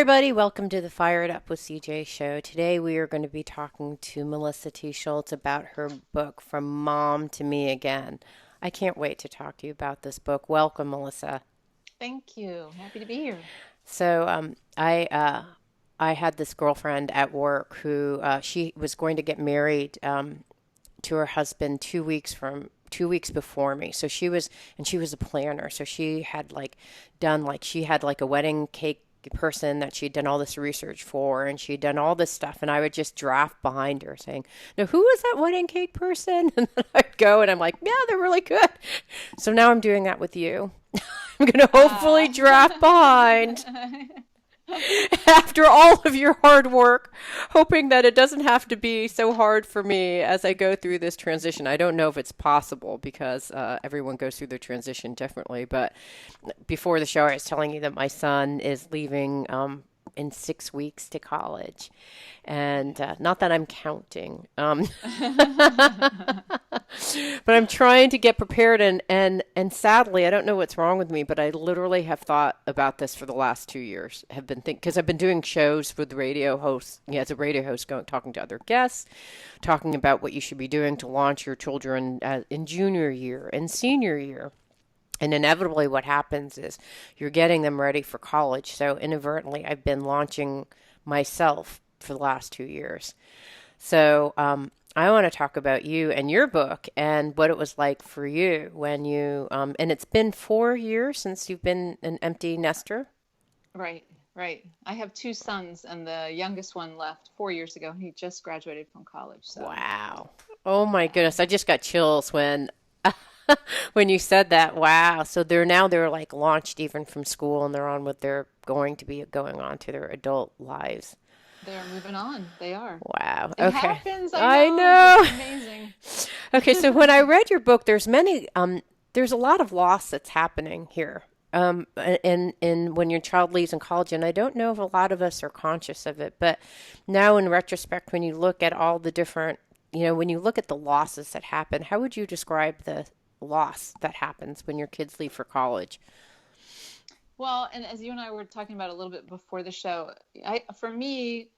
everybody. Welcome to the Fire It Up with CJ show. Today we are going to be talking to Melissa T. Shultz about her book, From Mom to Me Again. I can't wait to talk to you about this book. Welcome, Melissa. Thank you. Happy to be here. So I had this girlfriend at work who she was going to get married to her husband 2 weeks before me. So she was a planner. So she had she had like a wedding cake person that she'd done all this research for, and she'd done all this stuff, and I would just draft behind her saying, "Now, who is that wedding cake person?" And then I'd go and I'm like, "Yeah, they're really good." So now I'm doing that with you. I'm going to hopefully Ah. draft behind after all of your hard work, hoping that it doesn't have to be so hard for me as I go through this transition. I don't know if it's possible because everyone goes through the transition differently. But before the show, I was telling you that my son is leaving in 6 weeks to college. And not that I'm counting, but I'm trying to get prepared. And sadly, I don't know what's wrong with me, but I literally have thought about this for the last 2 years. Have been because I've been doing shows with radio hosts, as a radio host, going talking to other guests, talking about what you should be doing to launch your children in junior year and senior year. And inevitably, what happens is you're getting them ready for college. So inadvertently, I've been launching myself for the last 2 years. So I want to talk about you and your book and what it was like for you when and it's been 4 years since you've been an empty nester. Right, right. I have two sons, and the youngest one left 4 years ago. He just graduated from college. So, Wow. Oh my yeah. goodness. I just got chills when you said that. Wow. So they're like launched even from school and they're on what they're going to be going on to their adult lives. They're moving on. They are. Wow. It Okay. happens, I I know. It's know. amazing. Okay, so when I read your book, there's a lot of loss that's happening here. In when your child leaves in college, and I don't know if a lot of us are conscious of it, but now in retrospect, when you look at all the different, when you look at the losses that happen, how would you describe the loss that happens when your kids leave for college? Well, and as you and I were talking about a little bit before the show, for me,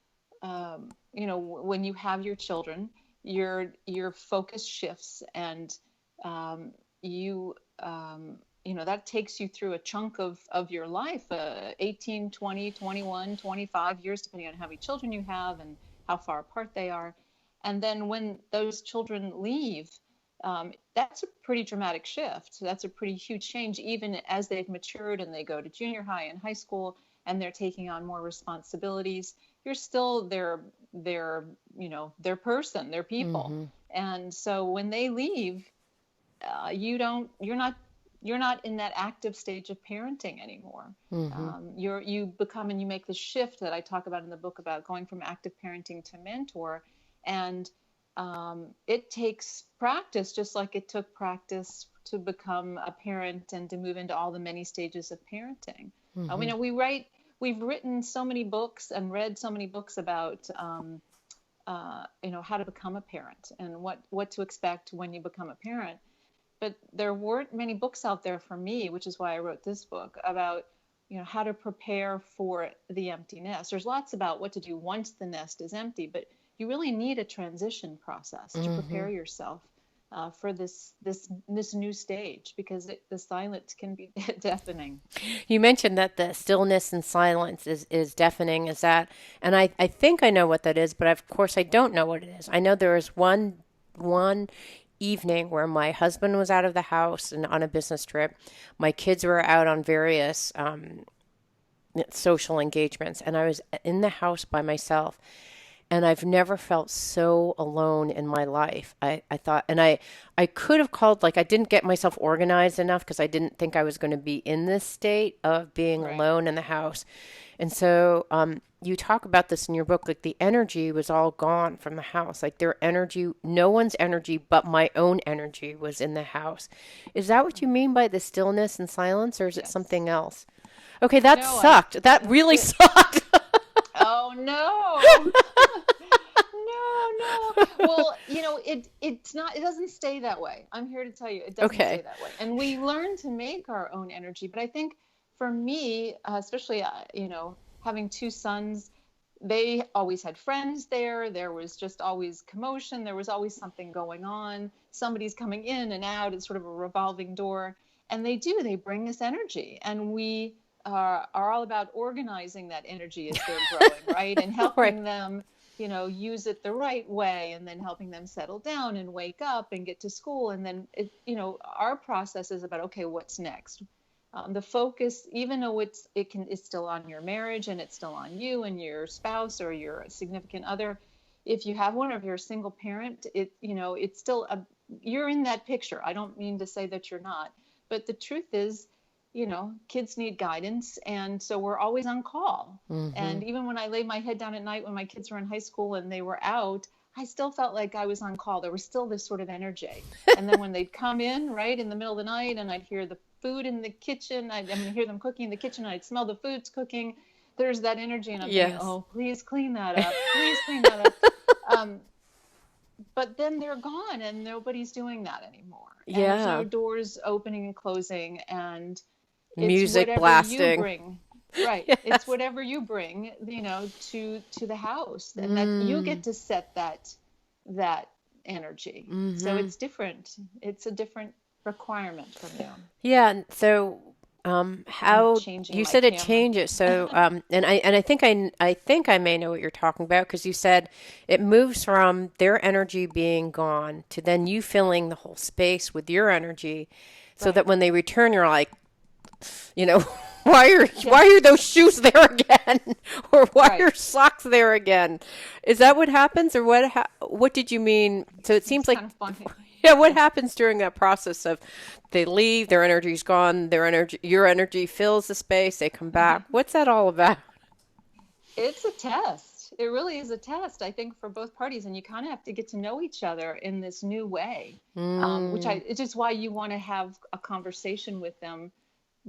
when you have your children, your focus shifts, and um, you that takes you through a chunk of your life, 18, 20, 21, 25 years, depending on how many children you have and how far apart they are. And then when those children leave, that's a pretty dramatic shift. That's a pretty huge change, even as they've matured and they go to junior high and high school and they're taking on more responsibilities. You're still their person, their people. Mm-hmm. And so when they leave, you're not in that active stage of parenting anymore. Mm-hmm. You become, and you make the shift that I talk about in the book about going from active parenting to mentor. And it takes practice, just like it took practice to become a parent and to move into all the many stages of parenting. Mm-hmm. We've written so many books and read so many books about how to become a parent and what to expect when you become a parent. But there weren't many books out there for me, which is why I wrote this book about how to prepare for the empty nest. There's lots about what to do once the nest is empty, but you really need a transition process to Mm-hmm. prepare yourself for this new stage, because the silence can be deafening. You mentioned that the stillness and silence is deafening. Is that, and I think I know what that is, but of course I don't know what it is. I know there was one evening where my husband was out of the house and on a business trip. My kids were out on various social engagements, and I was in the house by myself. And I've never felt so alone in my life. I thought, and I could have called, like, I didn't get myself organized enough because I didn't think I was going to be in this state of being Right. alone in the house. And so you talk about this in your book, like the energy was all gone from the house. Like their energy, no one's energy but my own energy was in the house. Is that what you mean by the stillness and silence, or is it Yes. something else? Okay, that No, I. sucked. That really It. sucked. Oh no. No, no. Well, it's not, it doesn't stay that way. I'm here to tell you, it doesn't stay Okay. that way. And we learn to make our own energy. But I think for me, especially, having two sons, they always had friends there. There was just always commotion. There was always something going on. Somebody's coming in and out. It's sort of a revolving door. And they bring this energy. And we are all about organizing that energy as they're growing, right? And helping Right. them, use it the right way, and then helping them settle down and wake up and get to school. And then, our process is about, okay, what's next? The focus, even though it's still on your marriage and it's still on you and your spouse or your significant other. If you have one, or if you're a single parent, it's still you're in that picture. I don't mean to say that you're not, but the truth is, kids need guidance, and so we're always on call. And even when I laid my head down at night when my kids were in high school and they were out, I still felt like I was on call. There was still this sort of energy. And then when they'd come in right in the middle of the night, and I'd hear the food in the kitchen, I'd hear them cooking in the kitchen, I'd smell the foods cooking. There's that energy, and I'm thinking, oh, please clean that up. Please clean that up. But then they're gone, and nobody's doing that anymore. And there's no doors opening and closing, and it's Music whatever blasting. you bring. Right. Yes. It's whatever you bring, to the house, and that you get to set that energy. So it's different. It's a different requirement from you. Yeah. And so, how changing you my said it camera. changes. So, and I think I may know what you're talking about, because you said it moves from their energy being gone to then you filling the whole space with your energy, so that when they return, you're like, why are those shoes there again, or why are socks there again? Is that what happens, or what did you mean? So it seems It's like, kind of funny. yeah, what happens during that process of they leave, their energy's gone, your energy fills the space, they come back. What's that all about? It's a test. It really is a test, I think, for both parties, and you kind of have to get to know each other in this new way, it's just why you want to have a conversation with them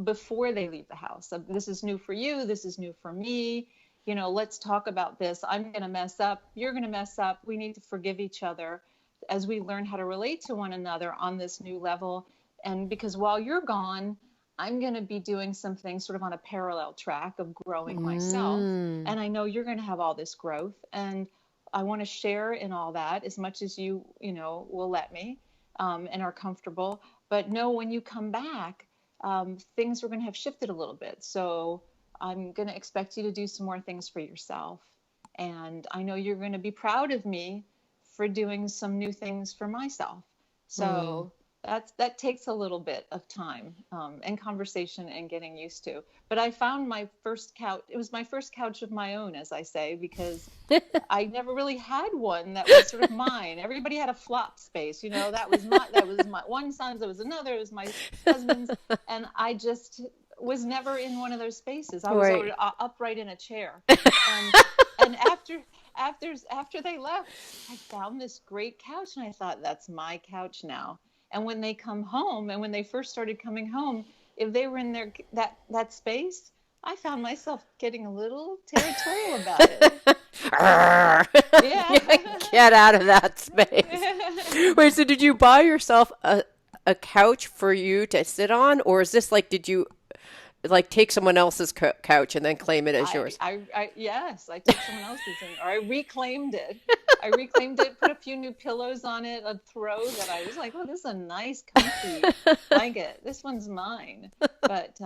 before they leave the house. So this is new for you. This is new for me. Let's talk about this. I'm going to mess up. You're going to mess up. We need to forgive each other as we learn how to relate to one another on this new level. And because while you're gone, I'm going to be doing some things sort of on a parallel track of growing myself. And I know you're going to have all this growth. And I want to share in all that as much as you will let me, and are comfortable. But know when you come back, things are going to have shifted a little bit. So I'm going to expect you to do some more things for yourself. And I know you're going to be proud of me for doing some new things for myself. So that takes a little bit of time, and conversation and getting used to. But I found my first couch. It was my first couch of my own, as I say, because I never really had one that was sort of mine. Everybody had a flop space, that was my one son's, it was another, it was my husband's, and I just was never in one of those spaces. I was always upright in a chair. And after they left, I found this great couch, and I thought, that's my couch now. And when they come home, and when they first started coming home, if they were in that space, I found myself getting a little territorial about it. Yeah. Get out of that space. Wait, so did you buy yourself a couch for you to sit on, or is this like, did you take someone else's couch and then claim it as yours? Yes, I took someone else's, or I reclaimed it. Put a few new pillows on it, a throw that I was like, oh, this is a nice, comfy blanket. This one's mine. But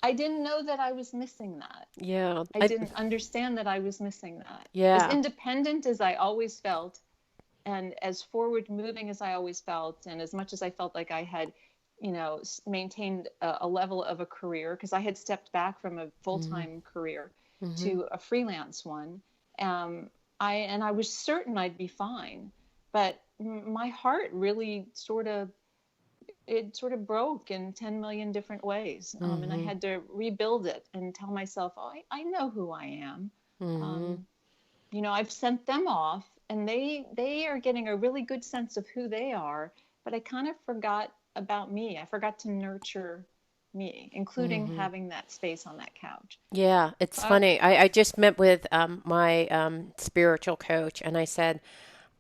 I didn't know that I was missing that. Yeah. I didn't understand that I was missing that. Yeah. As independent as I always felt, and as forward moving as I always felt, and as much as I felt like I had maintained a level of a career, because I had stepped back from a full-time career to a freelance one. I was certain I'd be fine, but my heart really sort of broke in 10 million different ways. And I had to rebuild it and tell myself, oh, I know who I am. I've sent them off, and they are getting a really good sense of who they are, but I kind of forgot about me. I forgot to nurture me, including having that space on that couch. Yeah, it's funny. I just met with my spiritual coach, and I said,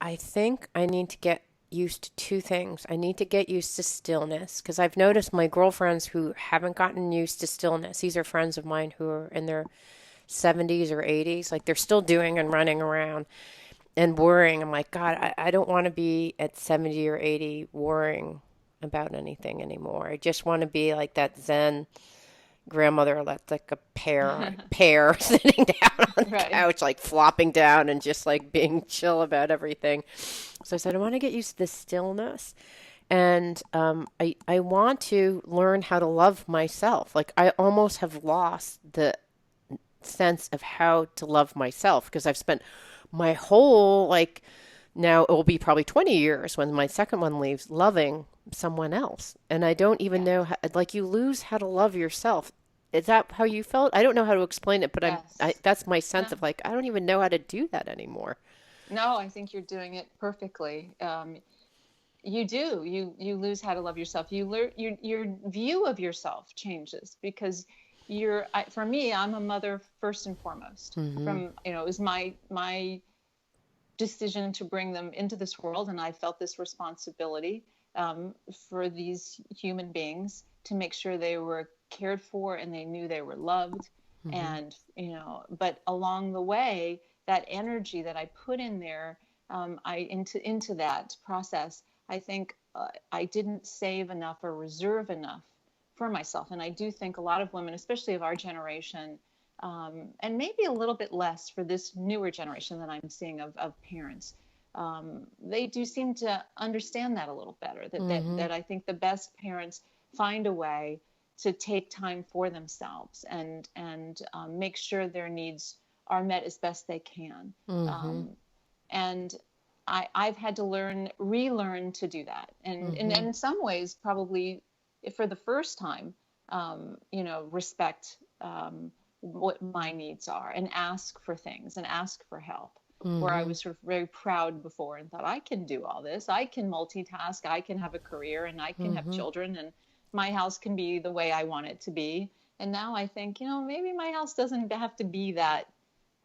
I think I need to get used to two things. I need to get used to stillness, because I've noticed my girlfriends who haven't gotten used to stillness, these are friends of mine who are in their 70s or 80s. Like they're still doing and running around and worrying. I'm like, God, I don't want to be at 70 or 80 worrying about anything anymore. I just want to be like that Zen grandmother that's like a pear sitting down on the Right. couch, like flopping down and just like being chill about everything. So I said, I want to get used to this stillness. And I want to learn how to love myself. Like I almost have lost the sense of how to love myself because I've spent my whole, like, now it will be probably 20 years when my second one leaves, loving someone else. And I don't even Yes. know how, like, you lose how to love yourself. Is that how you felt? I don't know how to explain it, but Yes. that's my sense No. of like, I don't even know how to do that anymore. No, I think you're doing it perfectly. You do. You lose how to love yourself. You learn your view of yourself changes because for me, I'm a mother first and foremost. Mm-hmm. From, it was my decision to bring them into this world, and I felt this responsibility for these human beings to make sure they were cared for and they knew they were loved. Mm-hmm. And but along the way, that energy that I put in there, I into that process, I think I didn't save enough or reserve enough for myself. And I do think a lot of women, especially of our generation, and maybe a little bit less for this newer generation that I'm seeing of parents. They do seem to understand that a little better. Mm-hmm. That I think the best parents find a way to take time for themselves and make sure their needs are met as best they can. Mm-hmm. Um, and I've had to relearn to do that, and Mm-hmm. in some ways, probably for the first time, respect what my needs are and ask for things and ask for help. Where I Mm-hmm. was sort of very proud before and thought, I can do all this. I can multitask. I can have a career and I can have Mm-hmm. children and my house can be the way I want it to be. And now I think, maybe my house doesn't have to be that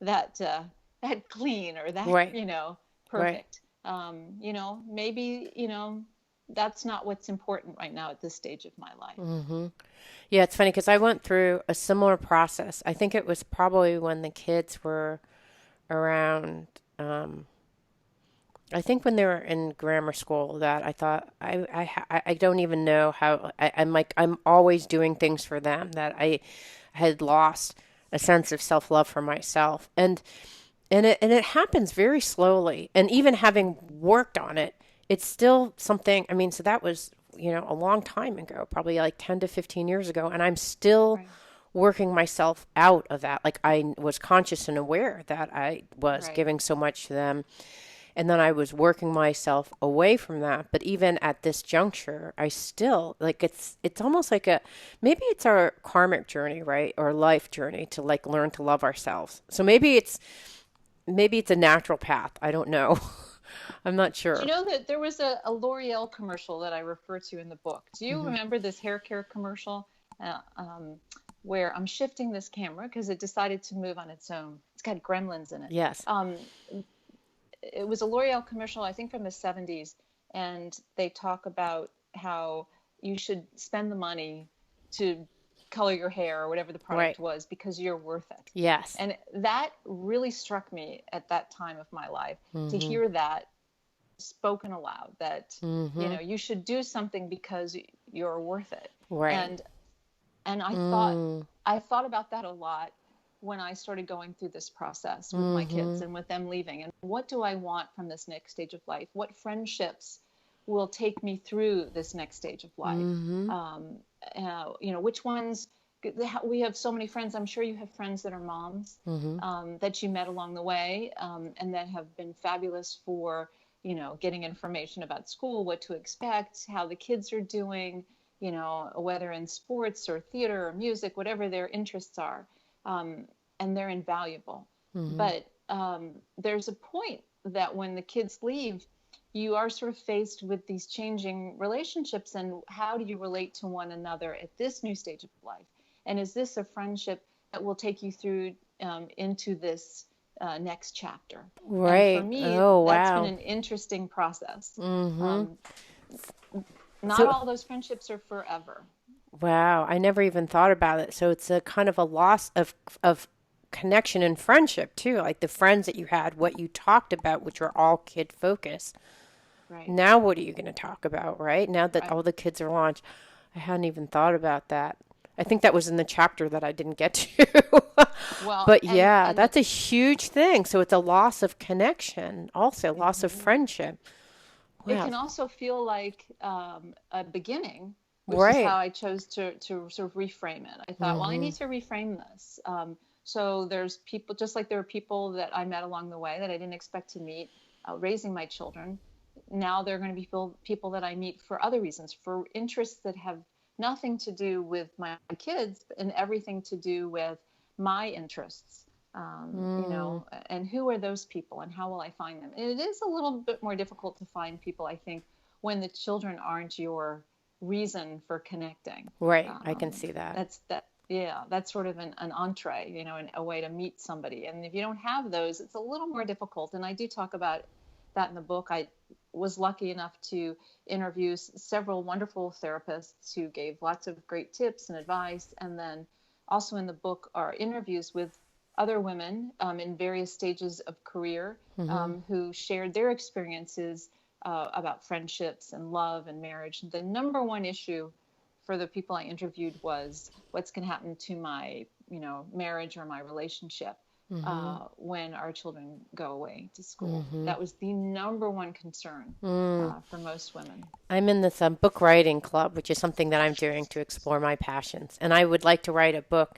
that clean or that Right. Right. perfect. Maybe that's not what's important right now at this stage of my life. Mm-hmm. Yeah, it's funny because I went through a similar process. I think it was probably when the kids were around. I think when they were in grammar school that I thought I don't even know how I'm like I'm always doing things for them that I had lost a sense of self love for myself and it happens very slowly and even having worked on it it's still something. I mean, so that was a long time ago, probably like 10 to 15 years ago, and I'm still Right. working myself out of that. Like I was conscious and aware that I was Right. giving so much to them and then I was working myself away from that. But even at this juncture, I still like it's almost like a maybe it's our karmic journey, right? Or life journey to like learn to love ourselves. So maybe it's a natural path. I don't know. I'm not Do you sure. know that there was a L'Oreal commercial that I refer to in the book? Do you Hmm. remember this hair care commercial uh, um, where I'm shifting this camera because it decided to move on its own? It's got gremlins in it. Yes. Um, it was a L'Oreal commercial, I think from the 70s, and they talk about how you should spend the money to color your hair or whatever the Right. product was because you're worth it. Yes. And that really struck me at that time of my life to Mhm. hear that spoken aloud that Mhm. you should do something because you're worth it. Right. and and Mm. I thought about that a lot when I started going through this process with my kids Mhm. and with them leaving. And what do I want from this next stage of life? What friendships will take me through this next stage of life? Mhm. Um, which ones? We have so many friends. I'm sure you have friends that are moms Mhm. that you met along the way and that have been fabulous for getting information about school, what to expect, how the kids are doing, whether in sports or theater or music, whatever their interests are. Um, and they're invaluable. Mhm. But there's a point that when the kids leave, you are sort of faced with these changing relationships and how do you relate to one another at this new stage of life? And is this a friendship that will take you through into this next chapter? And for Right. me, Oh, that's been wow. an interesting process. Mhm. Um, not So, all those friendships are forever. wow, I never even thought about it. So it's a kind of a loss of connection and friendship too, like the friends that you had, what you talked about, which were all kid focused. Right. Now what are you going to talk about, right? Now that Right. all the kids are launched. I hadn't even thought about that. I think that was in the chapter that I didn't get to. Well, But yeah, and that's a huge thing. So it's a loss of connection, also loss of mhm. friendship. It Wow. can also feel like a beginning, which is Right. how I chose to sort of reframe it. I thought, well, I Mm-hmm. need to reframe this. So there's people, just like there are people that I met along the way that I didn't expect to meet, raising my children. Now they're going to be people that I meet for other reasons, for interests that have nothing to do with my kids and everything to do with my interests. Mm. And who are those people and how will I find them? And it is a little bit more difficult to find people, I think, when the children aren't your reason for connecting. Right. I can Um, see that. yeah, that's sort of an entree, a way to meet somebody. And if you don't have those, it's a little more difficult. And I do talk about that in the book. I was lucky enough to interview several wonderful therapists who gave lots of great tips and advice. And then also in the book are interviews with other women in various stages of career Mm-hmm. who shared their experiences about friendships and love and marriage. The number one issue for the people I interviewed was what's going to happen to my, marriage or my relationship Mm-hmm. when our children go away to school. Mm-hmm. That was the number one concern Mm. for most women. I'm in this book writing club, which is something that I'm doing to explore my passions. And I would like to write a book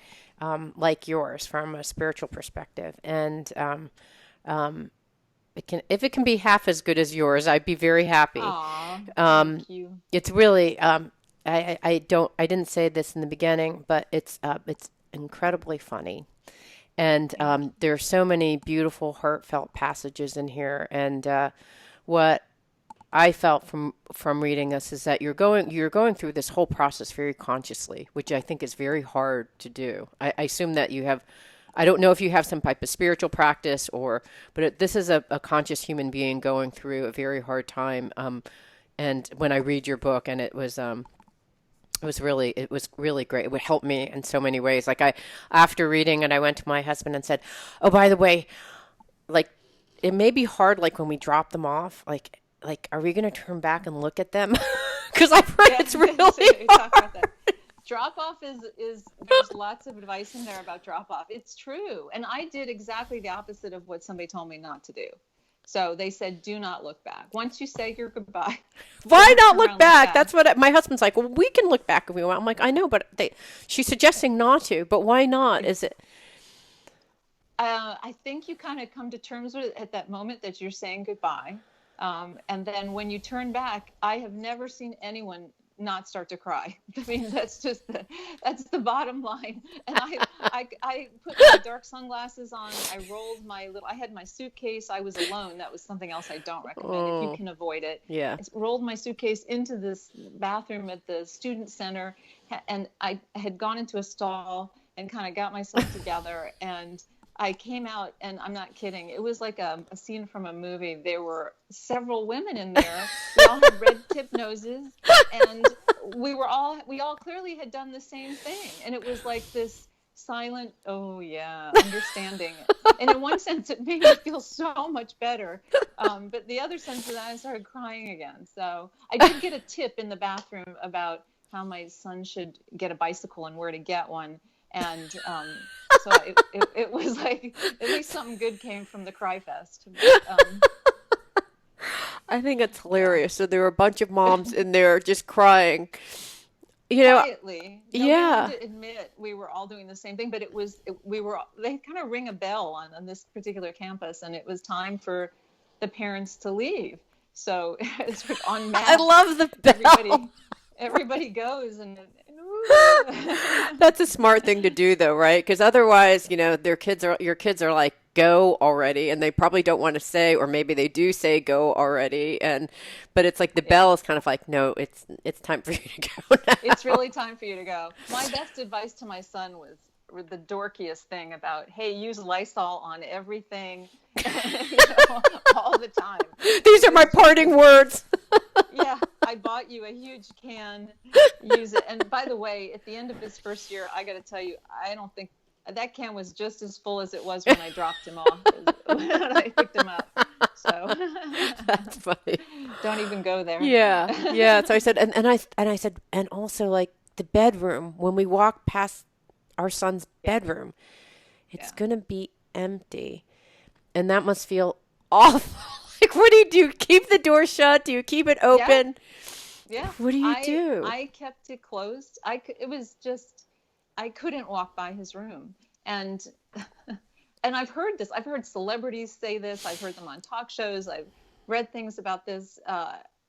like yours from a spiritual perspective. And if it can be half as good as yours, I'd be very happy. Aw, Um, thank you. it's really I didn't say this in the beginning, but it's incredibly funny. And Thank you. there are so many beautiful, heartfelt passages in here. And what I felt from reading this is that you're going through this whole process very consciously, which I think is very hard to do. I assume that you have. I don't know if you have some type of spiritual practice this is a conscious human being going through a very hard time. And when I read your book, and it was really great. It would help me in so many ways. Like after reading it, I went to my husband and said, "Oh, by the way, like it may be hard, like when we drop them off, like are we going to turn back and look at them? Because I've heard Yeah, it's really so you talk hard." about that. Drop off is there's lots of advice in there about drop off. It's true. And I did exactly the opposite of what somebody told me not to do. So they said, do not look back. Once you say your goodbye, Why don't not turn look around and look back? back. That's what my husband's like. Well, we can look back if we want. I'm like, I know, but she's suggesting not to. But why not? Is it? I think you kind of come to terms with it at that moment that you're saying goodbye. And then when you turn back, I have never seen anyone not start to cry. I mean, that's the bottom line. And I put my dark sunglasses on. I had my suitcase. I was alone. That was something else I don't recommend if you Oh, can avoid it. yeah. I rolled my suitcase into this bathroom at the student center, and I had gone into a stall and kind of got myself together, and I came out, and I'm not kidding. It was like a scene from a movie. There were several women in there. We all had red tip noses, and we all clearly had done the same thing. And it was like this silent, oh yeah, understanding. And in one sense, it made me feel so much better. But the other sense of that, I started crying again. So I did get a tip in the bathroom about how my son should get a bicycle and where to get one. And so it was like at least something good came from the cry fest. But, I think it's yeah, hilarious. So there were a bunch of moms in there just crying. You know, quietly, nobody yeah. wanted to admit we were all doing the same thing, but they kind of ring a bell on this particular campus, and it was time for the parents to leave. So it's sort of en I masse. love the bell. Everybody everybody goes and That's a smart thing to do, though, right? Because otherwise, your kids are like, go already, and they probably don't want to say, or maybe they do say go already, but it's like the yeah. bell is kind of like, no, it's time for you to go It's now. really time for you to go. My best advice to my son was the dorkiest thing about, hey, use Lysol on everything, all the time. These It are my was just parting words. yeah, I bought you a huge can, use it. And by the way, at the end of his first year, I got to tell you, I don't think that can was just as full as it was when I dropped him off, when I picked him up. So That's funny. don't even go there. Yeah. Yeah. So I said, and I said, and also like the bedroom, when we walk past our son's bedroom, it's Yeah. going to be empty. And that must feel awful. Like, what do you do? Keep the door shut? Do you keep it Yeah. open? Yeah. What do you do? I kept it closed. It was just, I couldn't walk by his room. And and I've heard this. I've heard celebrities say this. I've heard them on talk shows. I've read things about this.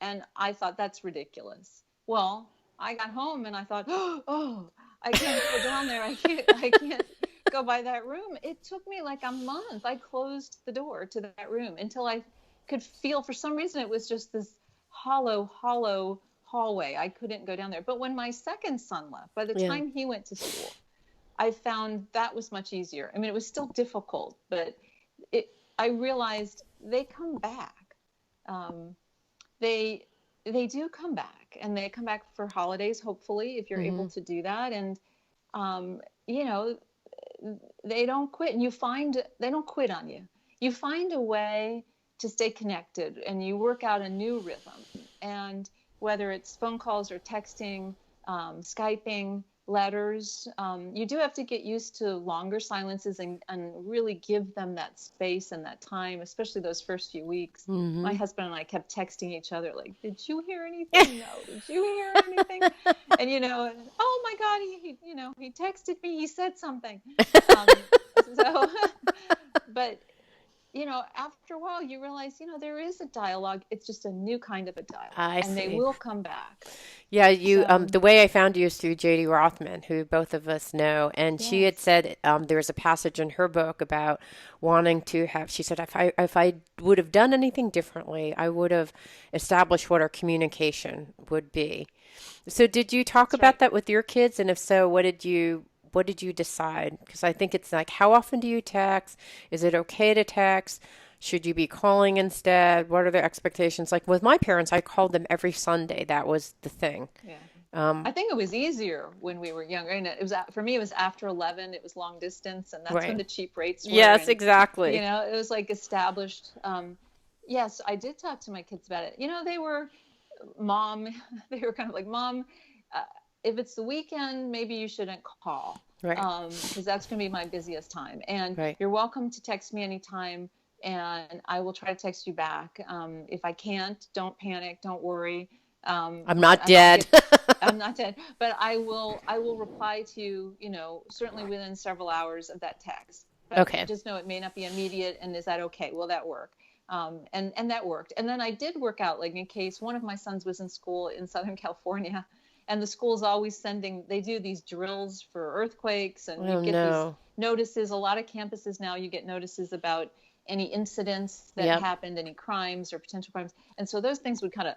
And I thought that's ridiculous. Well, I got home and I thought, oh, I can't go down there. I can't go by that room. It took me like a month. I closed the door to that room until I could feel, for some reason, it was just this hollow hallway. I couldn't go down there. But when my second son left, by the Yeah. time he went to school, I found that was much easier. I mean, it was still difficult, but I realized they come back. They do come back, and they come back for holidays, hopefully, if you're able to do that. And you know, they don't quit, and they don't quit on you. You find a way to stay connected, and you work out a new rhythm. And whether it's phone calls or texting, Skyping, letters, you do have to get used to longer silences and really give them that space and that time, especially those first few weeks. My husband and I kept texting each other like, did you hear anything? No. Did you hear anything? And, oh my God, he texted me, he said something. So, but, after a while you realize, there is a dialogue. It's just a new kind of a dialogue. I and see. they will come back. Yeah, So, the way I found you is through J.D. Rothman, who both of us know, and she had yes. said there was a passage in her book about wanting to have. She said, if I would have done anything differently, I would have established what our communication would be. So, did you talk That's about right. that with your kids? And if so, what did you decide? Because I think it's like, how often do you text? Is it okay to text? Should you be calling instead? What are their expectations? Like with my parents, I called them every Sunday. That was the thing. Yeah. Um, I think it was easier when we were younger. And for me, it was after 11, it was long distance, and that's when right. the cheap rates were. Yes, And, exactly. it was like established. Yes, I did talk to my kids about it. Mom, they were kind of like, Mom, uh, if it's the weekend, maybe you shouldn't call, Right. because that's going to be my busiest time. And Right. you're welcome to text me anytime, and I will try to text you back. If I can't, don't panic, don't worry. I'm not And I'll dead. get, I'm not dead, but I will reply to you, certainly within several hours of that text. But Okay. just know it may not be immediate. And is that okay? Will that work? And that worked. And then I did work out, like, in case one of my sons was in school in Southern California, and the school's always they do these drills for earthquakes, and you Oh get these no. notices. A lot of campuses now, you get notices about any incidents that Yep. happened, any crimes or potential crimes. And so those things would kind of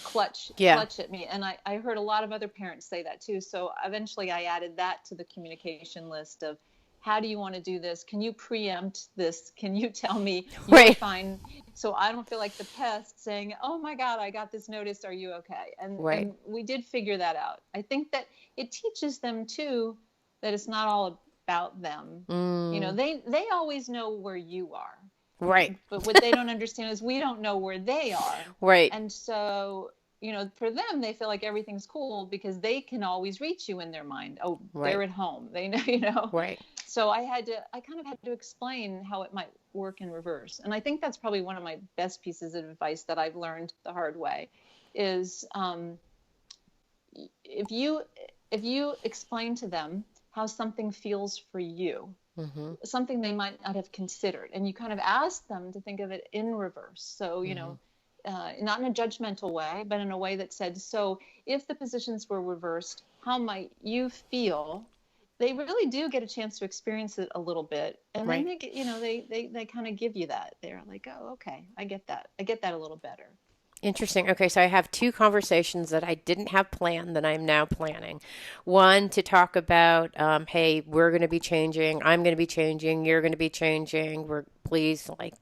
clutch Yeah. at me. And I heard a lot of other parents say that too. So eventually I added that to the communication list of, how do you want to do this? Can you preempt this? Can you tell me you're Right. fine? So I don't feel like the pest saying, oh my God, I got this notice. Are you okay? Right. And we did figure that out. I think that it teaches them too, that it's not all about them. Mm, They always know where you are. right. But what they don't understand is we don't know where they are. Right. And so, for them, they feel like everything's cool because they can always reach you in their mind. Oh, they're Right. at home. They know. Right. So I kind of had to explain how it might work in reverse. And I think that's probably one of my best pieces of advice that I've learned the hard way is, if you explain to them how something feels for you, Mm-hmm. something they might not have considered, and you kind of ask them to think of it in reverse. So, Mm-hmm. not in a judgmental way, but in a way that said, so if the positions were reversed, how might you feel? They really do get a chance to experience it a little bit. And then Right. they get, they kind of give you that. They're like, oh, okay, I get that. I get that a little better. Interesting. Okay, so I have two conversations that I didn't have planned that I'm now planning. One to talk about, hey, we're going to be changing. I'm going to be changing. You're going to be changing. Please, like,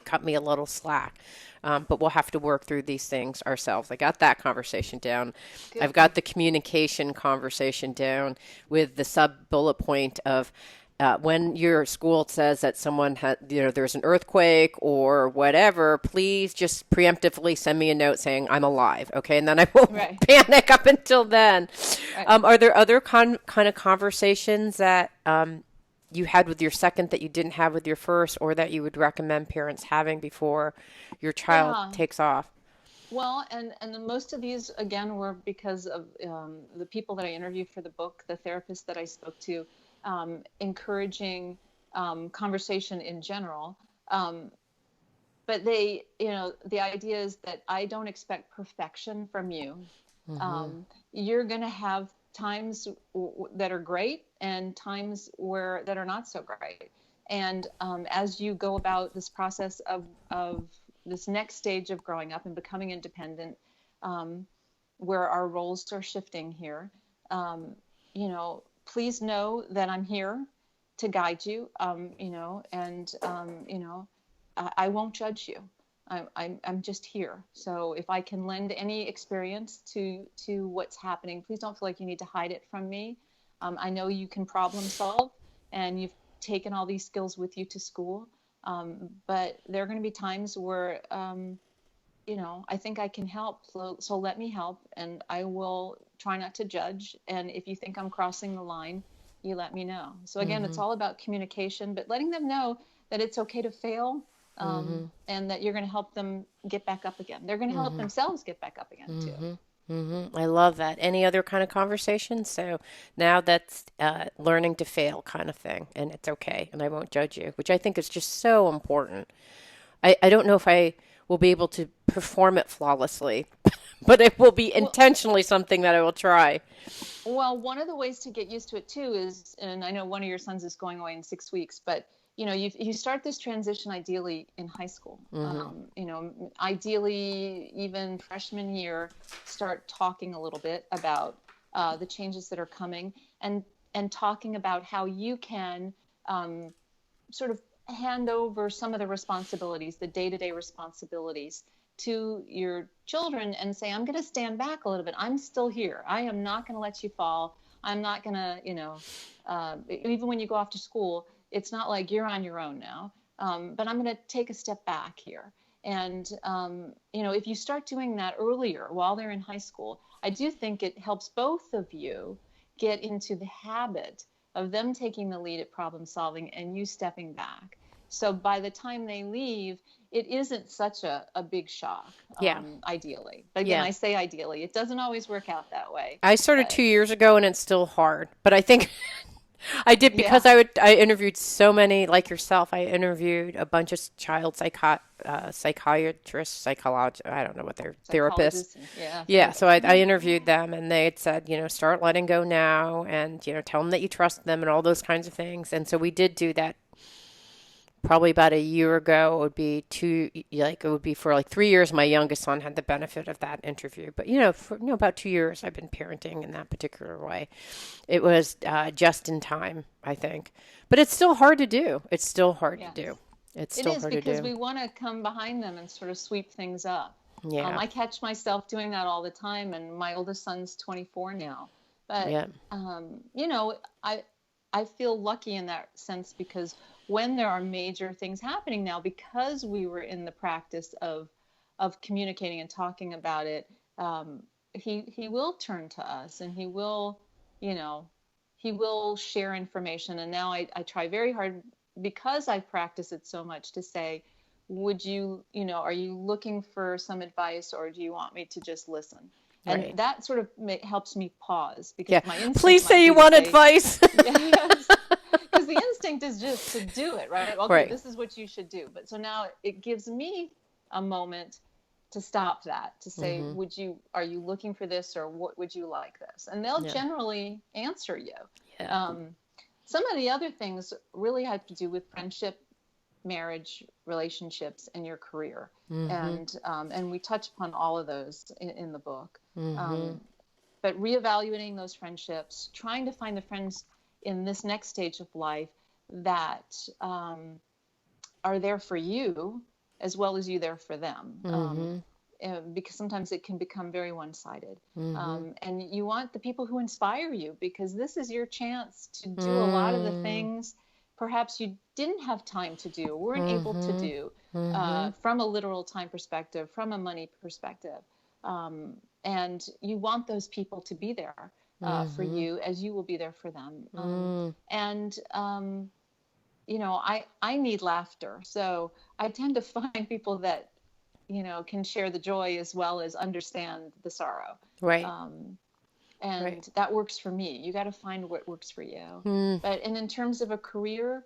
cut me a little slack. But we'll have to work through these things ourselves. I got that conversation down. Good. I've got the communication conversation down with the sub bullet point of when your school says that someone had, there's an earthquake or whatever, please just preemptively send me a note saying I'm alive. Okay. And then I won't Right. panic up until then. Right. Are there other kind of conversations that you had with your second that you didn't have with your first, or that you would recommend parents having before your child Yeah. takes off? Well, and most of these, again, were because of the people that I interviewed for the book, the therapists that I spoke to, encouraging conversation in general. But the idea is that I don't expect perfection from you. You're going to have times that are great and times that are not so great. And as you go about this process of this next stage of growing up and becoming independent, where our roles are shifting here, please know that I'm here to guide you, I won't judge you. I'm just here. So if I can lend any experience to what's happening, please don't feel like you need to hide it from me. I know you can problem solve, and you've taken all these skills with you to school. But there are going to be times where, I think I can help. So let me help, and I will try not to judge. And if you think I'm crossing the line, you let me know. So again, it's all about communication, but letting them know that it's okay to fail. And that you're going to help them get back up again. They're going to help themselves get back up again too. I love that. Any other kind of conversations? So now that's learning to fail kind of thing, and it's okay, and I won't judge you, which I think is just so important. I don't know if I will be able to perform it flawlessly, but it will be intentionally something that I will try. Well, one of the ways to get used to it too is, and I know one of your sons is going away in 6 weeks, but you start this transition ideally in high school. Ideally even freshman year, start talking a little bit about the changes that are coming, and talking about how you can sort of hand over some of the responsibilities, the day-to-day responsibilities, to your children, and say, I'm going to stand back a little bit. I'm still here. I am not going to let you fall. I'm not going to, even when you go off to school, it's not like you're on your own now, but I'm going to take a step back here. And, if you start doing that earlier while they're in high school, I do think it helps both of you get into the habit of them taking the lead at problem solving and you stepping back. So by the time they leave, it isn't such a big shock, ideally. But again, I say ideally. It doesn't always work out that way. I started 2 years ago, and it's still hard. But I think I did because I interviewed so many, like yourself. I interviewed a bunch of child psychiatrists, psychologists, I don't know what they're, therapists. Yeah. So I interviewed them, and they had said, start letting go now, and, tell them that you trust them and all those kinds of things. And so we did do that. Probably about a year ago. It would be for like 3 years. My youngest son had the benefit of that interview, but for about 2 years, I've been parenting in that particular way. It was just in time, I think, but it's still hard to do. It's still hard to do. It is because we want to come behind them and sort of sweep things up. Yeah. I catch myself doing that all the time, and my oldest son's 24 now. But I feel lucky in that sense, because when there are major things happening now, because we were in the practice of communicating and talking about it, he will turn to us, and he will share information. And now I try very hard, because I practice it so much, to say, would you, are you looking for some advice, or do you want me to just listen? And that sort of helps me pause, because my instinct, please say you want advice. Yes. Because the instinct is just to do it, right? Okay, this is what you should do. But so now it gives me a moment to stop that, to say, are you looking for this, or what would you like this? And they'll generally answer you. Yeah. Some of the other things really have to do with friendship, marriage, relationships, and your career. And we touch upon all of those in the book. But reevaluating those friendships, trying to find the friends in this next stage of life that are there for you as well as you there for them. Mm-hmm. Because sometimes it can become very one-sided. Mm-hmm. And you want the people who inspire you, because this is your chance to do a lot of the Mm-hmm. things perhaps you didn't have time to do, weren't able to Mm-hmm. do, Mm-hmm. from a literal time perspective, from a money perspective. And you want those people to be there for Mm-hmm. you, as you will be there for them. Mm. And I need laughter. So I tend to find people that, can share the joy as well as understand the sorrow. Right. Um, Right. and that works for me. You got to find what works for you. Mm. And in terms of a career,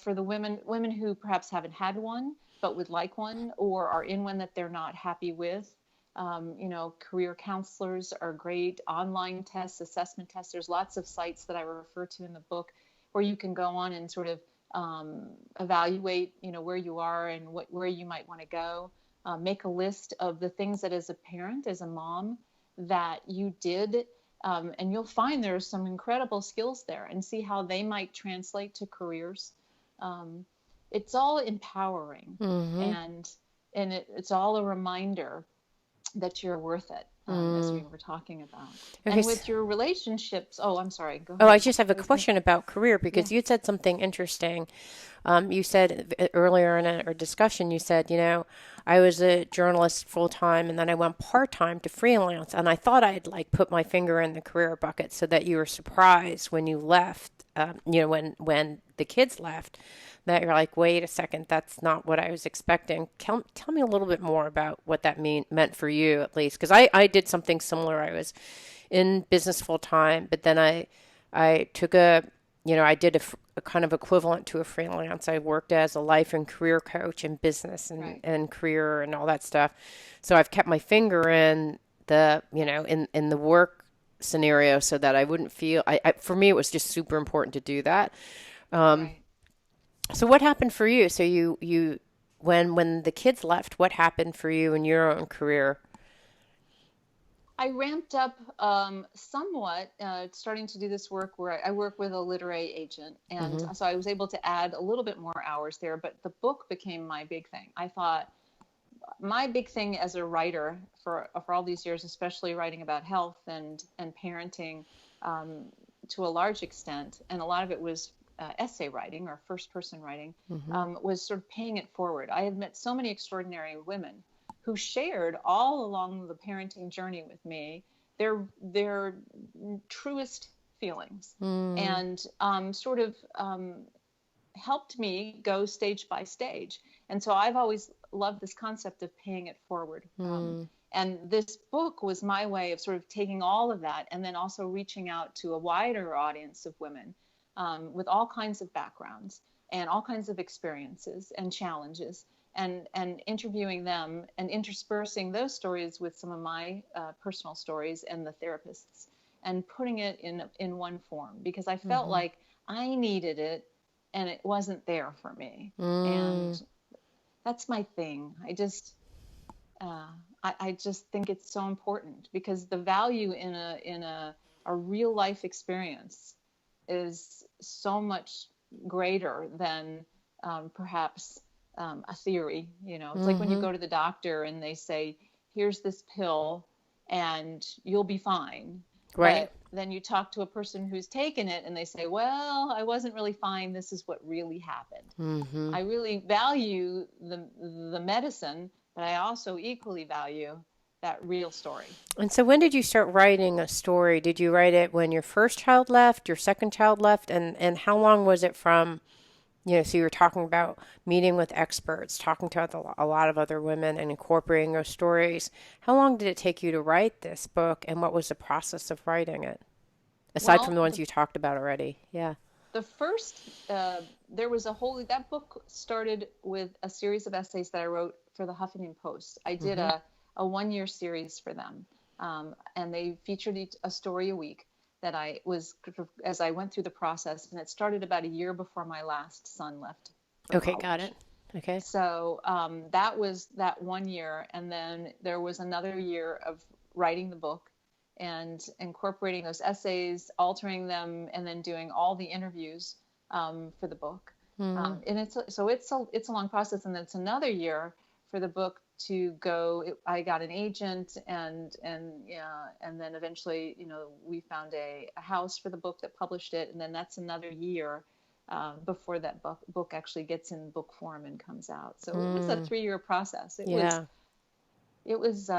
for the women who perhaps haven't had one, but would like one, or are in one that they're not happy with, career counselors are great. Online tests, assessment tests. There's lots of sites that I refer to in the book where you can go on and sort of evaluate, where you are and where you might want to go. Make a list of the things that, as a parent, as a mom, that you did, and you'll find there are some incredible skills there, and see how they might translate to careers. Um, it's all empowering, Mm-hmm. and it's all a reminder that you're worth it, as we Mm. were talking about. Okay. And with your relationships, oh, I'm sorry, go Oh, I ahead. just have a I was gonna, question about career yeah, because you said something interesting. You said earlier in our discussion, you said, I was a journalist full time and then I went part time to freelance. And I thought I'd like put my finger in the career bucket so that you were surprised when you left, when the kids left, that you're like, wait a second, that's not what I was expecting. Tell me a little bit more about what that meant for you, at least. Because I did something similar. I was in business full time, but then I took I did a kind of equivalent to a freelance. I worked as a life and career coach in business right. and career and all that stuff. So I've kept my finger in in the work scenario so that I wouldn't feel, for me, it was just super important to do that. Right. So what happened for you? So when the kids left, what happened for you in your own career? I ramped up somewhat, starting to do this work where I work with a literary agent. And Mm-hmm. so I was able to add a little bit more hours there, but the book became my big thing. I thought my big thing as a writer for all these years, especially writing about health and parenting, um, to a large extent, and a lot of it was essay writing or first person writing, Mm-hmm. was sort of paying it forward. I had met so many extraordinary women who shared all along the parenting journey with me their truest feelings, Mm. and sort of helped me go stage by stage. And so I've always loved this concept of paying it forward. Mm. And this book was my way of sort of taking all of that and then also reaching out to a wider audience of women, with all kinds of backgrounds and all kinds of experiences and challenges, and interviewing them and interspersing those stories with some of my personal stories and the therapists, and putting it in one form, because I felt Mm-hmm. like I needed it and it wasn't there for me. And Mm. that's my thing. Uh, I just think it's so important, because the value in a real life experience is so much greater than, perhaps, a theory. It's like when you Mm-hmm. go to the doctor and they say, "Here's this pill, and you'll be fine." Right. But then you talk to a person who's taken it and they say, "Well, I wasn't really fine. This is what really happened." Mm-hmm. I really value the medicine, but I also equally value that real story. And so when did you start writing a story? Did you write it when your first child left, your second child left, and how long was it from, so you were talking about meeting with experts, talking to a lot of other women and incorporating those stories. How long did it take you to write this book, and what was the process of writing it? Aside from Well, the ones the you talked about already. Yeah. the first there was a whole that book started with a series of essays that I wrote for the Huffington Post. I did Mm-hmm. a 1 year series for them, and they featured a story a week that I was as I went through the process, and it started about a year before my last son left for Okay, got college. it. Okay. So that was that 1 year. And then there was another year of writing the book and incorporating those essays, altering them, and then doing all the interviews for the book. And it's a long process, and it's another year for the book to go. I got an agent, and yeah, and then eventually, we found a house for the book that published it, and then that's another year before that book actually gets in book form and comes out. So it was a 3-year process. Yeah. It was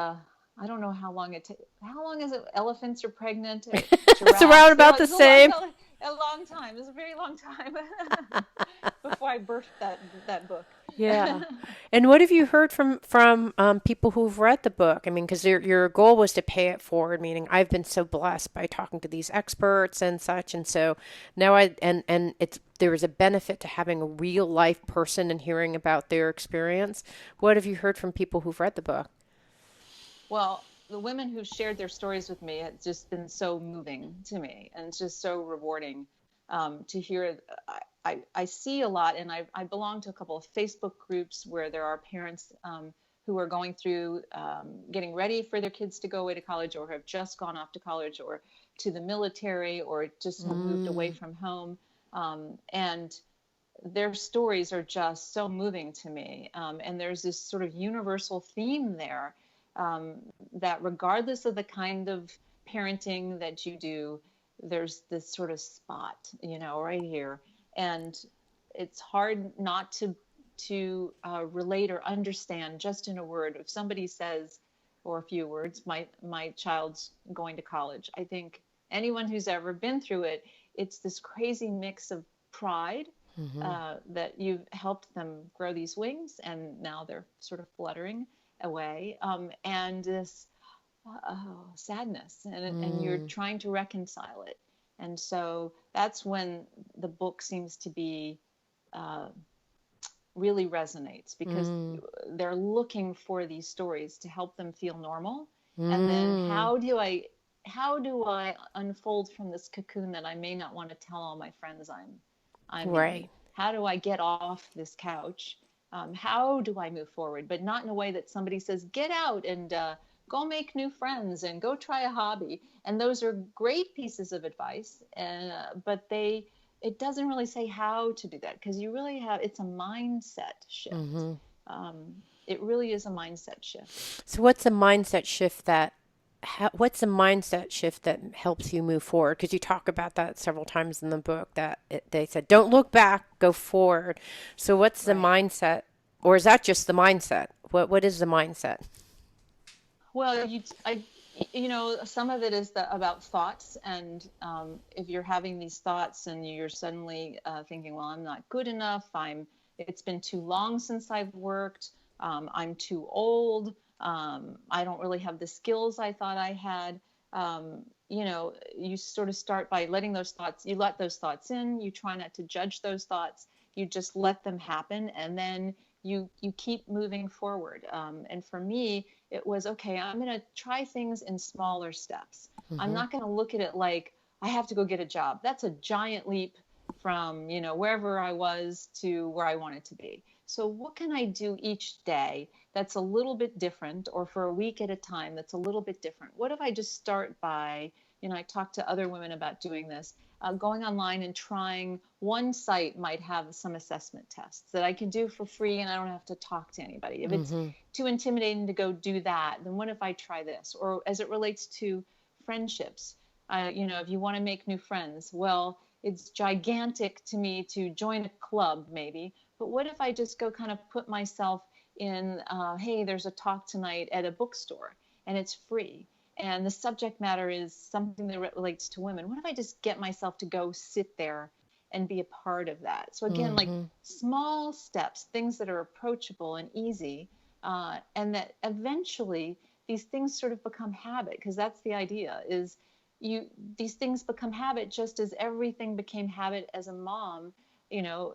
I don't know how long it takes. How long is it? Elephants are pregnant. It's around Giraffes. about the same. A long time. It's a very long time before I birthed that book. Yeah. And what have you heard from people who've read the book? I mean, because your goal was to pay it forward, meaning I've been so blessed by talking to these experts and such, and so now there is a benefit to having a real life person and hearing about their experience. What have you heard from people who've read the book? Well, the women who shared their stories with me, it's just been so moving to me, and it's just so rewarding to hear. I see a lot, and I belong to a couple of Facebook groups where there are parents who are going through getting ready for their kids to go away to college, or have just gone off to college, or to the military, or just have moved away from home. And their stories are just so moving to me. And there's this sort of universal theme there, that regardless of the kind of parenting that you do, there's this sort of spot, right here. And it's hard not to relate or understand just in a word. If somebody says, or a few words, my child's going to college, I think anyone who's ever been through it, it's this crazy mix of pride that you've helped them grow these wings, and now they're sort of fluttering away, and this sadness, and you're trying to reconcile it. And so that's when the book seems to be really resonates, because they're looking for these stories to help them feel normal. And then how do I unfold from this cocoon that I may not want to tell all my friends I'm Right. in? How do I get off this couch? How do I move forward, but not in a way that somebody says, get out and go make new friends and go try a hobby. And those are great pieces of advice, but it doesn't really say how to do that, because it's a mindset shift. It really is a mindset shift. So what's a mindset shift what's a mindset shift that helps you move forward? Because you talk about that several times in the book, that they said, don't look back, go forward. So what's the mindset, or is that just the mindset? What is the mindset? Well, some of it is about thoughts, and if you're having these thoughts and you're suddenly thinking, well, I'm not good enough, it's been too long since I've worked, I'm too old, I don't really have the skills I thought I had. You sort of start by you let those thoughts in, you try not to judge those thoughts, you just let them happen, and then you keep moving forward. And for me, it was, okay, I'm going to try things in smaller steps. I'm not going to look at it like I have to go get a job. That's a giant leap from, wherever I was to where I wanted to be. So what can I do each day that's a little bit different, or for a week at a time that's a little bit different? What if I just start by, I talked to other women about doing this, going online and trying one site might have some assessment tests that I can do for free, and I don't have to talk to anybody. If it's too intimidating to go do that, then what if I try this? Or as it relates to friendships, if you want to make new friends, well, it's gigantic to me to join a club maybe, but what if I just go kind of put myself in, hey, there's a talk tonight at a bookstore and it's free, and the subject matter is something that relates to women. What if I just get myself to go sit there and be a part of that? So again, like small steps, things that are approachable and easy, and that eventually these things sort of become habit, because that's the idea, is these things become habit, just as everything became habit as a mom,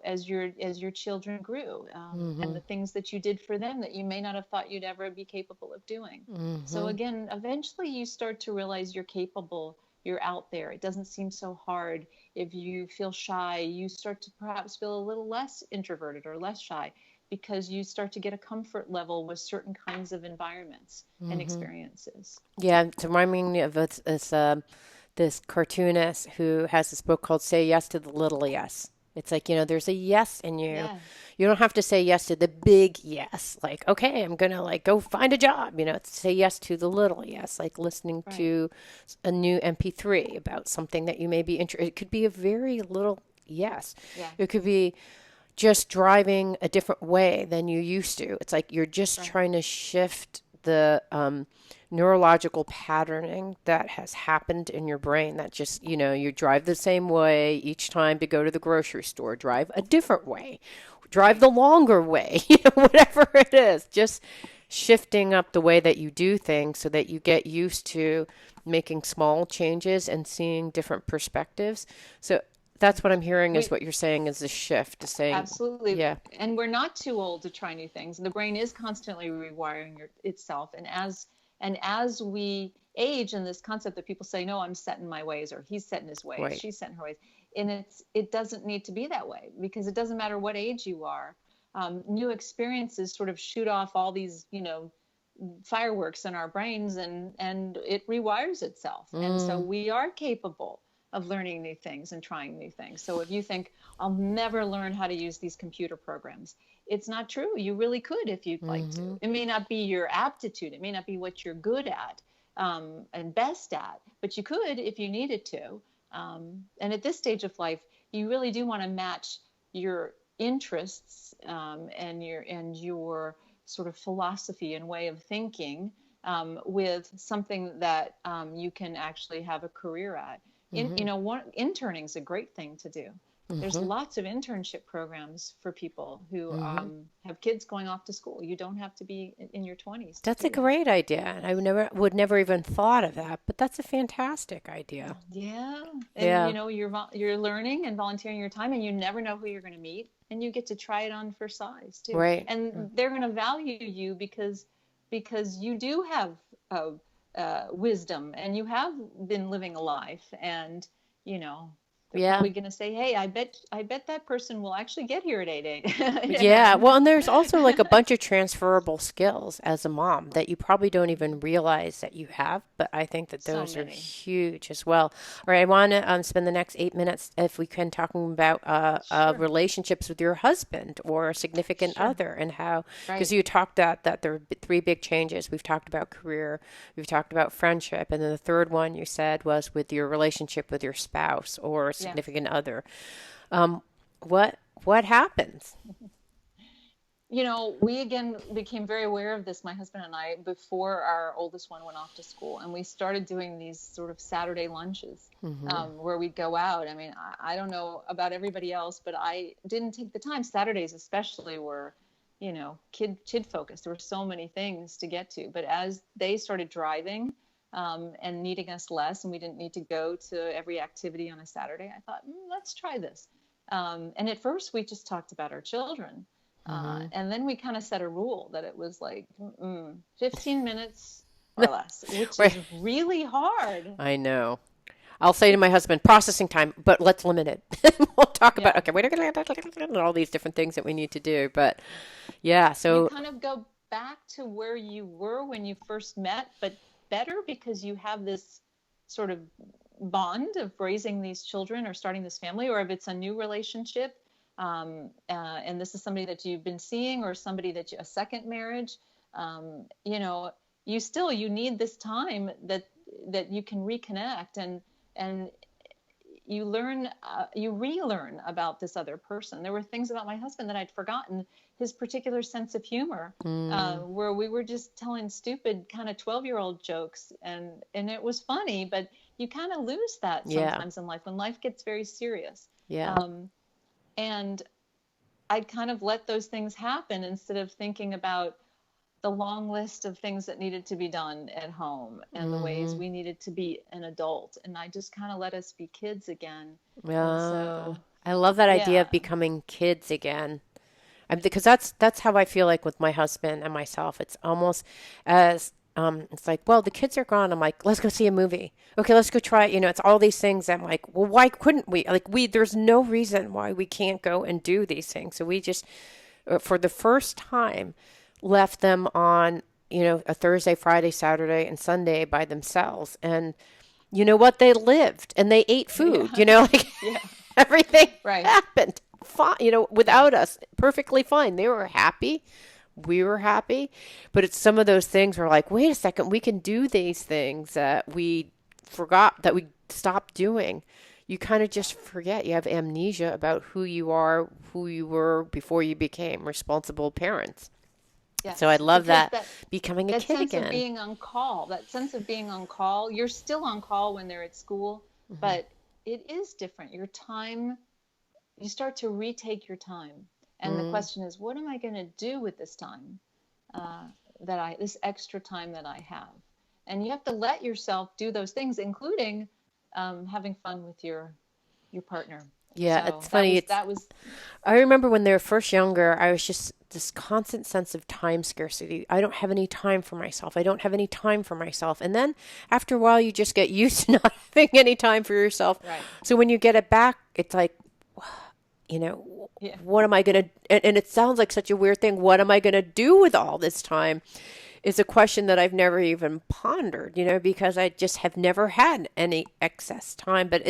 as your children grew, and the things that you did for them that you may not have thought you'd ever be capable of doing. So again, eventually you start to realize you're capable, you're out there. It doesn't seem so hard. If you feel shy, you start to perhaps feel a little less introverted or less shy, because you start to get a comfort level with certain kinds of environments and experiences. Yeah, it's reminding me of this cartoonist who has this book called "Say Yes to the Little Yes." It's like, there's a yes in you. Yeah. You don't have to say yes to the big yes. Like, okay, I'm going to like go find a job. It's say yes to the little yes, like listening Right. to a new MP3 about something that you may be interested. It could be a very little yes. Yeah. It could be just driving a different way than you used to. It's like you're just Right. trying to shift the neurological patterning that has happened in your brain that just, you drive the same way each time to go to the grocery store, drive a different way, drive Right. the longer way, whatever it is, just shifting up the way that you do things so that you get used to making small changes and seeing different perspectives. So that's what I'm hearing is We what you're saying is the shift, is saying, absolutely, yeah, and we're not too old to try new things. The brain is constantly rewiring itself, and as we age, and this concept that people say, "No, I'm set in my ways," or "He's set in his ways," right. "She's set in her ways," and it doesn't need to be that way because it doesn't matter what age you are. New experiences sort of shoot off all these, fireworks in our brains, and it rewires itself, and so Mm, we are capable of learning new things and trying new things. So if you think, I'll never learn how to use these computer programs, it's not true. You really could if you'd like to. mm-hmm, It may not be your aptitude, it may not be what you're good at, and best at, but you could if you needed to. And at this stage of life, you really do want to match your interests, and your sort of philosophy and way of thinking, with something that, you can actually have a career at. mm-hmm, Interning is a great thing to do. There's mm-hmm, lots of internship programs for people who, mm-hmm. have kids going off to school. You don't have to be in your 20s to That's a do that. great idea. And I would never even thought of that, but that's a fantastic idea. Yeah, and Yeah, you're learning and volunteering your time, and you never know who you're going to meet, and you get to try it on for size too. right. And they're going to value you because you do have, uh, wisdom, and you have been living a life, and you know they're Yeah. probably going to say, "Hey, I bet that person will actually get here at 8 a.m." Yeah, well, and there's also like a bunch of transferable skills as a mom that you probably don't even realize that you have, but I think that So those are many. huge as well. All right, I want to spend the next 8 minutes, if we can, talking about Sure. relationships with your husband or a significant Sure. other, and how, because Right. you talked that there are three big changes. We've talked about career, we've talked about friendship, and then the third one you said was with your relationship with your spouse or a Yes. significant other. Um, what happens? We again became very aware of this, my husband and I, before our oldest one went off to school. And we started doing these sort of Saturday lunches, Mm-hmm. where we'd go out. I mean, I don't know about everybody else, but I didn't take the time. Saturdays, especially, were, kid focused. There were so many things to get to. But as they started driving, and needing us less, and we didn't need to go to every activity on a Saturday, I thought, let's try this. And at first, we just talked about our children. Mm-hmm. And then we kind of set a rule that it was like, 15 minutes or less, which is Right. really hard. I know. I'll say to my husband, processing time, but let's limit it. We'll talk about, Yeah. okay, wait, and all these different things that we need to do. But yeah, You so kind of go back to where you were when you first met, but better because you have this sort of bond of raising these children or starting this family, or if it's a new relationship, and this is somebody that you've been seeing, or somebody a second marriage, um, you know, you need this time that you can reconnect, and you relearn about this other person. There were things about my husband that I'd forgotten. His particular sense of humor, mm, where we were just telling stupid kind of 12-year-old jokes, and it was funny, but you kind of lose that yeah, sometimes in life when life gets very serious. yeah, Um, and I'd kind of let those things happen instead of thinking about the long list of things that needed to be done at home and the ways mm-hmm, we needed to be an adult. And I just kind of let us be kids again. And yeah. so, I love that idea yeah, of becoming kids again. Because that's how I feel like with my husband and myself. It's almost as it's like, well, the kids are gone. I'm like, let's go see a movie. Okay, let's go try it. It's all these things. I'm like, well, why couldn't we? Like, there's no reason why we can't go and do these things. So we just, for the first time, left them on, a Thursday, Friday, Saturday, and Sunday by themselves. And you know what? They lived and they ate food. yeah, Like yeah, everything right. happened. fine, without us, perfectly fine. They were happy. We were happy. But it's some of those things where like, wait a second, we can do these things that we forgot, that we stopped doing. You kind of just forget. You have amnesia about who you are, who you were before you became responsible parents. Yes, So I love because that becoming a that kid sense of again. being on call, that sense of being on call, you're still on call when they're at school, but it is different. Your time, you start to retake your time. And the question is, what am I going to do with this time, this extra time that I have? And you have to let yourself do those things, including having fun with your partner. Yeah, So it's funny. that was I remember when they were first younger, I was just this constant sense of time scarcity. I don't have any time for myself. I don't have any time for myself. And then after a while, you just get used to not having any time for yourself. right. So when you get it back, it's like, Yeah. what am I going to, and it sounds like such a weird thing. What am I going to do with all this time? Is a question that I've never even pondered, because I just have never had any excess time. But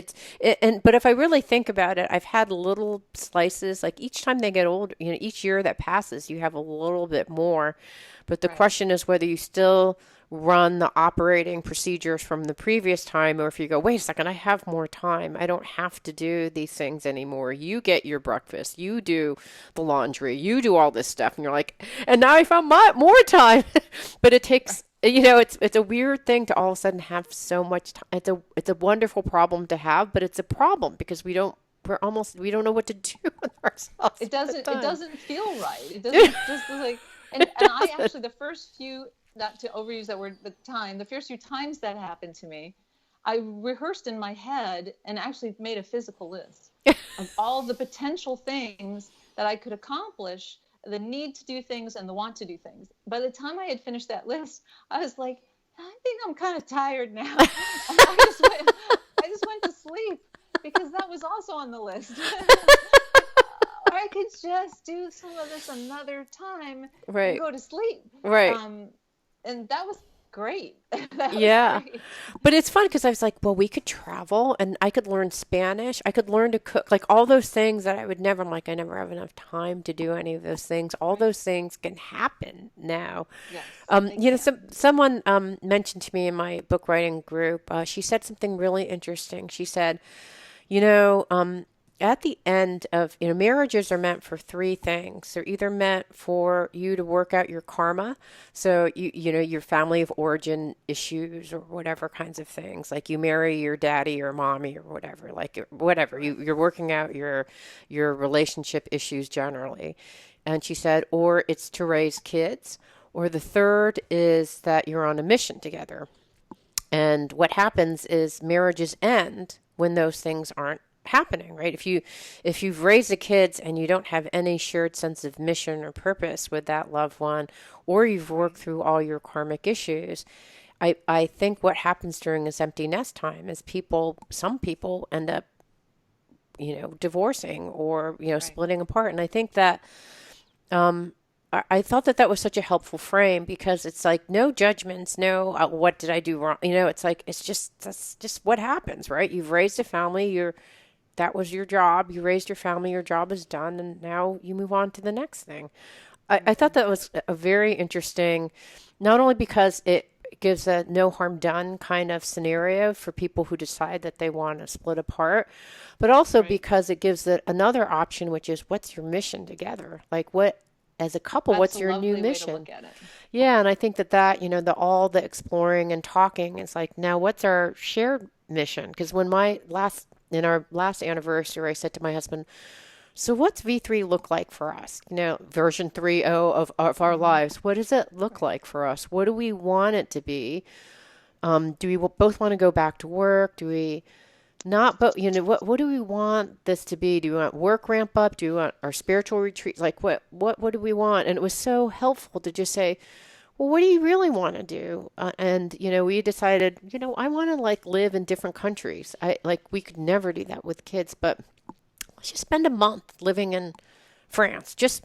but if I really think about it, I've had little slices, like each time they get older, each year that passes, you have a little bit more. But the Right. question is whether you still run the operating procedures from the previous time, or if you go, wait a second, I have more time. I don't have to do these things anymore. You get your breakfast, you do the laundry, you do all this stuff. And you're like, and now I found more time. But it takes, it's a weird thing to all of a sudden have so much time. It's a wonderful problem to have, but it's a problem because we don't know what to do with ourselves. It doesn't feel right. It doesn't just like, and I actually, the first few, not to overuse that word, but the first few times that happened to me, I rehearsed in my head and actually made a physical list of all the potential things that I could accomplish, the need to do things and the want to do things. By the time I had finished that list, I was like, I think I'm kind of tired now. And I just went to sleep because that was also on the list. Or I could just do some of this another time Right. and go to sleep. Right. And that was great. That was Yeah. great. But it's fun because I was like, well, we could travel and I could learn Spanish. I could learn to cook, like all those things that I would never, I'm like, I never have enough time to do any of those things. All those things can happen now. Yes, Someone mentioned to me in my book writing group, she said something really interesting. She said, you know, at the end of, marriages are meant for three things. They're either meant for you to work out your karma. So, your family of origin issues or whatever kinds of things, like you marry your daddy or mommy or whatever, like whatever, you're working out your relationship issues generally. And she said, or it's to raise kids, or the third is that you're on a mission together. And what happens is marriages end when those things aren't happening, right? If you've raised the kids and you don't have any shared sense of mission or purpose with that loved one, or you've worked through all your karmic issues, I think what happens during this empty nest time is some people end up, divorcing or, Right. splitting apart. And I think that, I thought that was such a helpful frame because it's like no judgments, no what did I do wrong? It's like that's just what happens, right? You've raised a family, that was your job. You raised your family, your job is done, and now you move on to the next thing. I thought that was a very interesting, not only because it gives a no harm done kind of scenario for people who decide that they want to split apart, but also Right. because it gives it another option, which is what's your mission together? Like as a couple, That's what's a your new lovely way to mission? look at it. Yeah, and I think that all the exploring and talking is like, now what's our shared mission? Because in our last anniversary, I said to my husband, so what's V3 look like for us? Version 3.0 of our lives. What does it look like for us? What do we want it to be? Do we both want to go back to work? Do we not? But what do we want this to be? Do we want work ramp up? Do we want our spiritual retreat? Like what do we want? And it was so helpful to just say, well, what do you really want to do? And we decided, I want to live in different countries. We could never do that with kids, but let's just spend a month living in France, just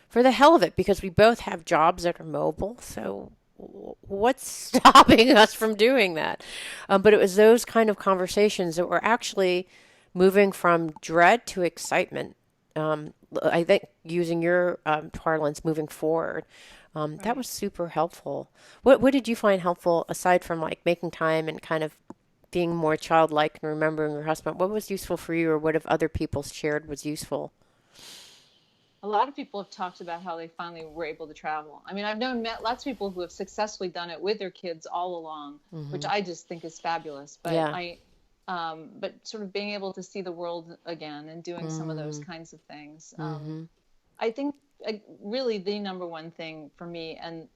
for the hell of it, because we both have jobs that are mobile. So what's stopping us from doing that? But it was those kind of conversations that were actually moving from dread to excitement. I think using your parlance moving forward, that was super helpful. What did you find helpful aside from like making time and kind of being more childlike and remembering your husband? What was useful for you, or what have other people shared was useful? A lot of people have talked about how they finally were able to travel. I mean, met lots of people who have successfully done it with their kids all along, which I just think is fabulous. But Yeah. but sort of being able to see the world again and doing some of those kinds of things. I think really the number one thing for me, and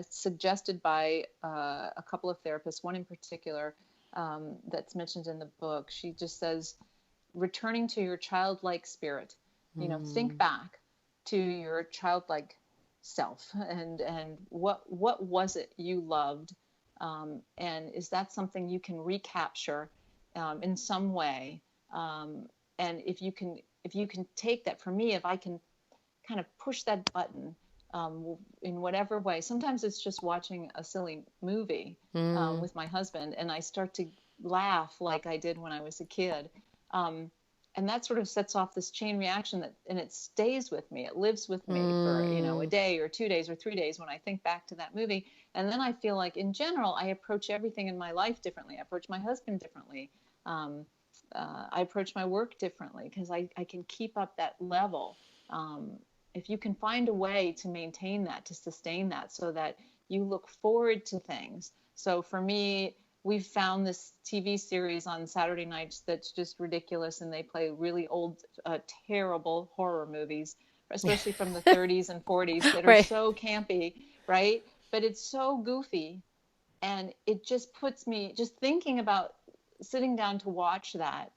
suggested by a couple of therapists, one in particular that's mentioned in the book. She just says, returning to your childlike spirit. Think back to your childlike self, and what was it you loved, and is that something you can recapture in some way, and if you can take that, for me, if I can kind of push that button in whatever way. Sometimes it's just watching a silly movie with my husband, and I start to laugh like I did when I was a kid. And that sort of sets off this chain reaction and it stays with me. It lives with me for, a day or 2 days or 3 days when I think back to that movie. And then I feel like in general, I approach everything in my life differently. I approach my husband differently. I approach my work differently because I can keep up that level. If you can find a way to maintain that, to sustain that, so that you look forward to things. So for me, we've found this TV series on Saturday nights that's just ridiculous, and they play really old, terrible horror movies, especially from the 30s and 40s, that are Right. so campy, right? But it's so goofy, and it just puts me, just thinking about sitting down to watch that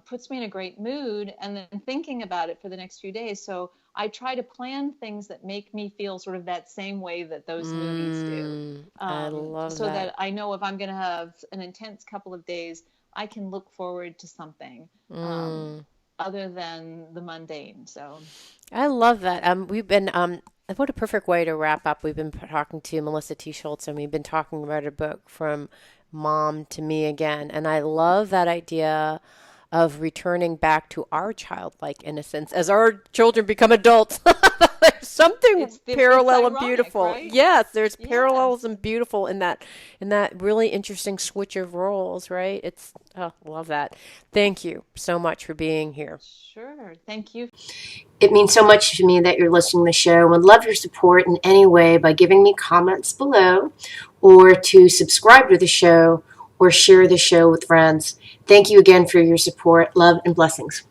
puts me in a great mood, and then thinking about it for the next few days. So I try to plan things that make me feel sort of that same way that those movies do, I love so that. that I know if I'm going to have an intense couple of days, I can look forward to something other than the mundane. So, I love that. We've been what a perfect way to wrap up. We've been talking to Melissa T. Shultz, and we've been talking about a book from mom to me again. And I love that idea of returning back to our childlike innocence as our children become adults. There's something it's parallel and ironic, beautiful. right? Yes, there's Yeah. parallels and beautiful in that really interesting switch of roles, right? It's love that. Thank you so much for being here. Sure. Thank you. It means so much to me that you're listening to the show, and would love your support in any way by giving me comments below, or to subscribe to the show or share the show with friends. Thank you again for your support. Love and blessings.